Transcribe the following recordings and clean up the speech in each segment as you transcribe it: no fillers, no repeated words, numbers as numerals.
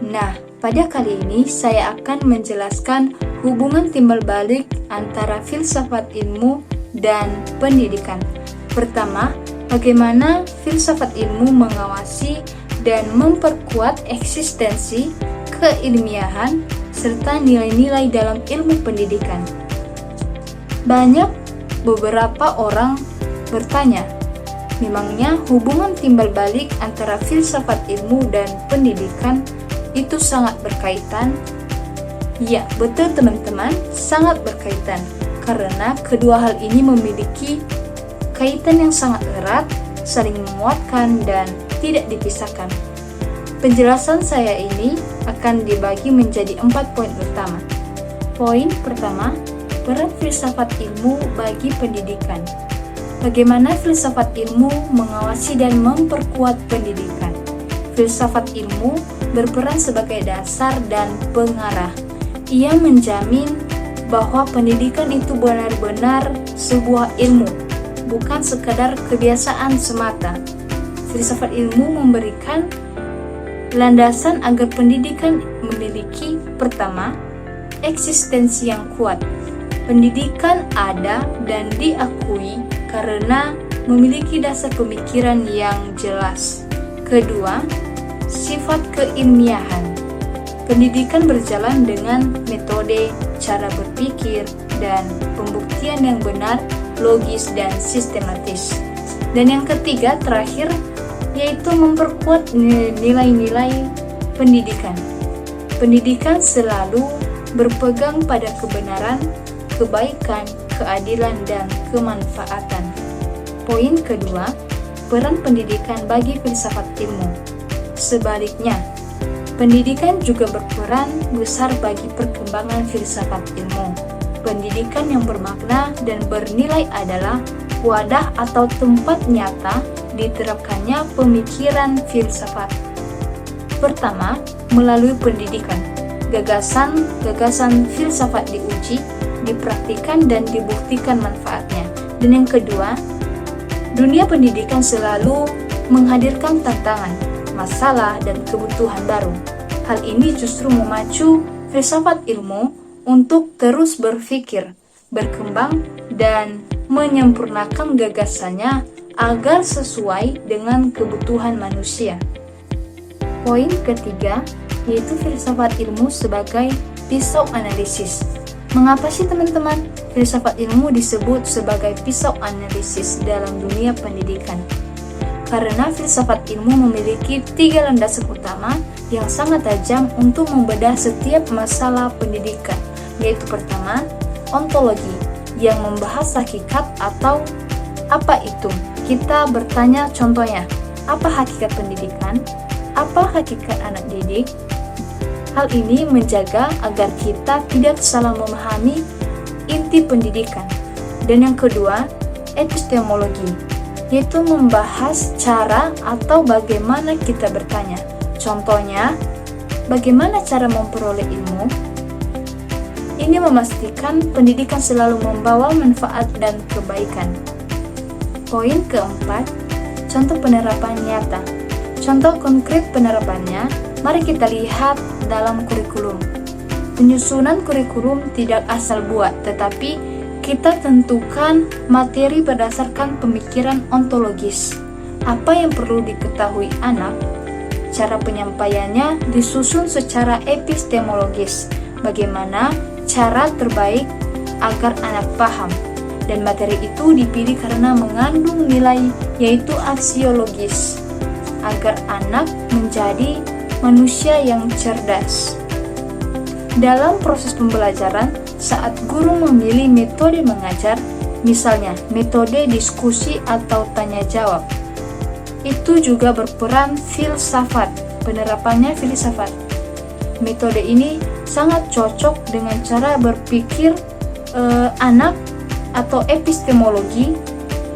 Nah, pada kali ini saya akan menjelaskan hubungan timbal balik antara filsafat ilmu dan pendidikan. Pertama, bagaimana filsafat ilmu mengawasi dan memperkuat eksistensi, keilmiahan, serta nilai-nilai dalam ilmu pendidikan. Beberapa orang bertanya, memangnya hubungan timbal balik antara filsafat ilmu dan pendidikan itu sangat berkaitan? Ya, betul teman-teman, sangat berkaitan. Karena kedua hal ini memiliki kaitan yang sangat erat, saling menguatkan, dan tidak dipisahkan. Penjelasan saya ini akan dibagi menjadi 4 poin utama. Poin pertama, peran filsafat ilmu bagi pendidikan. Bagaimana filsafat ilmu mengawasi dan memperkuat pendidikan? Filsafat ilmu berperan sebagai dasar dan pengarah. Ia menjamin bahwa pendidikan itu benar-benar sebuah ilmu, bukan sekadar kebiasaan semata. Filsafat ilmu memberikan landasan agar pendidikan memiliki, pertama, eksistensi yang kuat. Pendidikan ada dan diakui karena memiliki dasar pemikiran yang jelas. Kedua, sifat keilmiahan. Pendidikan berjalan dengan metode, cara berpikir, dan pembuktian yang benar, logis, dan sistematis. Dan yang ketiga, terakhir, yaitu memperkuat nilai-nilai pendidikan. Pendidikan selalu berpegang pada kebenaran, kebaikan, keadilan, dan kemanfaatan. Poin kedua, peran pendidikan bagi filsafat ilmu. Sebaliknya, pendidikan juga berperan besar bagi perkembangan filsafat ilmu. Pendidikan yang bermakna dan bernilai adalah wadah atau tempat nyata diterapkannya pemikiran filsafat. Pertama, melalui pendidikan, gagasan filsafat diuji, dipraktikkan, dan dibuktikan manfaatnya. Dan yang kedua, dunia pendidikan selalu menghadirkan tantangan, masalah, dan kebutuhan baru. Hal ini justru memacu filsafat ilmu untuk terus berpikir, berkembang, dan menyempurnakan gagasannya agar sesuai dengan kebutuhan manusia. Poin ketiga, yaitu filsafat ilmu sebagai pisau analisis. Mengapa sih teman-teman filsafat ilmu disebut sebagai pisau analisis dalam dunia pendidikan? Karena filsafat ilmu memiliki 3 landasan utama yang sangat tajam untuk membedah setiap masalah pendidikan, yaitu pertama, ontologi, yang membahas hakikat atau apa itu. Kita bertanya contohnya, apa hakikat pendidikan? Apa hakikat anak didik? Hal ini menjaga agar kita tidak salah memahami inti pendidikan. Dan yang kedua, epistemologi, yaitu membahas cara atau bagaimana kita bertanya. Contohnya, bagaimana cara memperoleh ilmu? Ini memastikan pendidikan selalu membawa manfaat dan kebaikan. Poin keempat, contoh penerapan nyata. Contoh konkret penerapannya, mari kita lihat dalam kurikulum. Penyusunan kurikulum tidak asal buat, tetapi kita tentukan materi berdasarkan pemikiran ontologis. Apa yang perlu diketahui anak? Cara penyampaiannya disusun secara epistemologis. Bagaimana cara terbaik agar anak paham? Dan materi itu dipilih karena mengandung nilai yaitu aksiologis, agar anak menjadi manusia yang cerdas. Dalam proses pembelajaran, saat guru memilih metode mengajar, misalnya metode diskusi atau tanya jawab, itu juga berperan filsafat, penerapannya filsafat. Metode ini sangat cocok dengan cara berpikir anak atau epistemologi,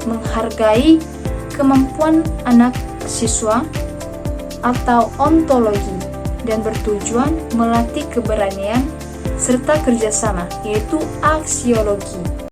menghargai kemampuan anak siswa, atau ontologi, dan bertujuan melatih keberanian serta kerjasama, yaitu aksiologi.